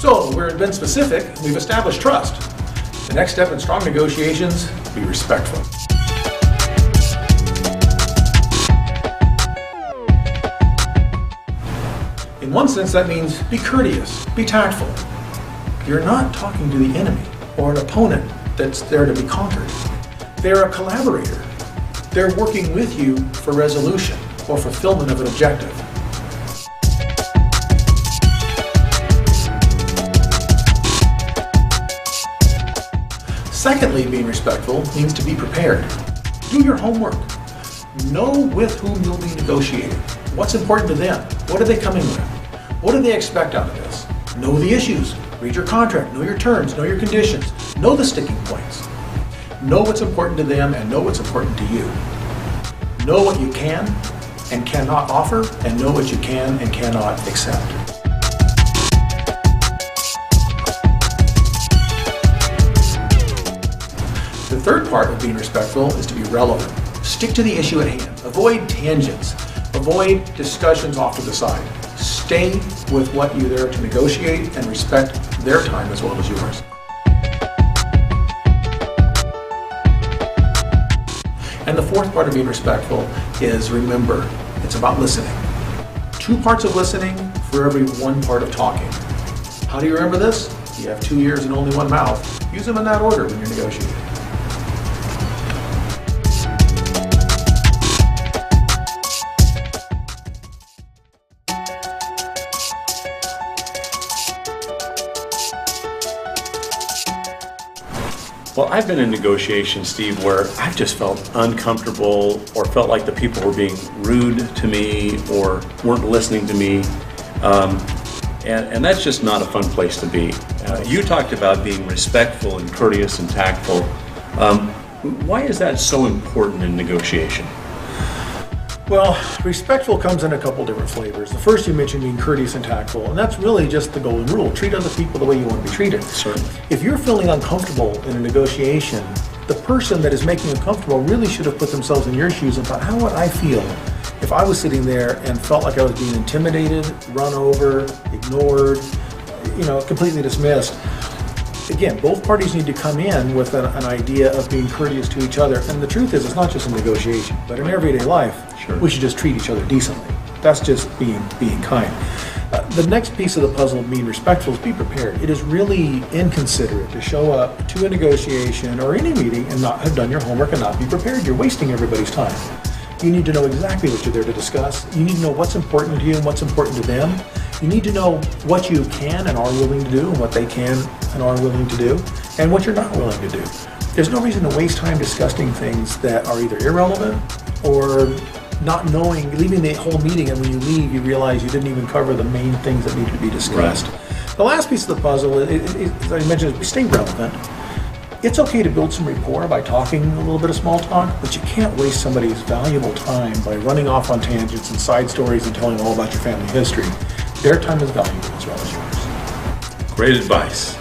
So we've been specific, we've established trust. The next step in strong negotiations, be respectful. In one sense, that means be courteous, be tactful. You're not talking to the enemy or an opponent that's there to be conquered. They're a collaborator. They're working with you for resolution or fulfillment of an objective. Secondly, being respectful means to be prepared. Do your homework. Know with whom you'll be negotiating. What's important to them? What are they coming with? What do they expect out of this? Know the issues. Read your contract. Know your terms. Know your conditions. Know the sticking points. Know what's important to them and know what's important to you. Know what you can and cannot offer, and know what you can and cannot accept. The third part of being respectful is to be relevant. Stick to the issue at hand. Avoid tangents. Avoid discussions off to the side. Stay with what you're there to negotiate and respect their time as well as yours. And the fourth part of being respectful is remember, it's about listening. 2 parts of listening for every 1 part of talking. How do you remember this? You have 2 ears and only 1 mouth. Use them in that order when you're negotiating. Well, I've been in negotiations, Steve, where I've just felt uncomfortable or felt like the people were being rude to me or weren't listening to me. And that's just not a fun place to be. You talked about being respectful and courteous and tactful. Why is that so important in negotiation? Well, respectful comes in a couple different flavors. The first you mentioned being courteous and tactful, and that's really just the golden rule. Treat other people the way you want to be treated. Certainly. If you're feeling uncomfortable in a negotiation, the person that is making you uncomfortable really should have put themselves in your shoes and thought, how would I feel if I was sitting there and felt like I was being intimidated, run over, ignored, completely dismissed. Again, both parties need to come in with an idea of being courteous to each other. And the truth is, it's not just in negotiation, but in everyday life, Sure. We should just treat each other decently. That's just being kind. The next piece of the puzzle of being respectful is be prepared. It is really inconsiderate to show up to a negotiation or any meeting and not have done your homework and not be prepared. You're wasting everybody's time. You need to know exactly what you're there to discuss. You need to know what's important to you and what's important to them. You need to know what you can and are willing to do and what they can and are willing to do and what you're not willing to do. There's no reason to waste time discussing things that are either irrelevant or not knowing, leaving the whole meeting, and when you leave, you realize you didn't even cover the main things that need to be discussed. Right. The last piece of the puzzle, as I mentioned, is stay relevant. It's okay to build some rapport by talking a little bit of small talk, but you can't waste somebody's valuable time by running off on tangents and side stories and telling all about your family history. Their time is valuable as well as yours. Great advice.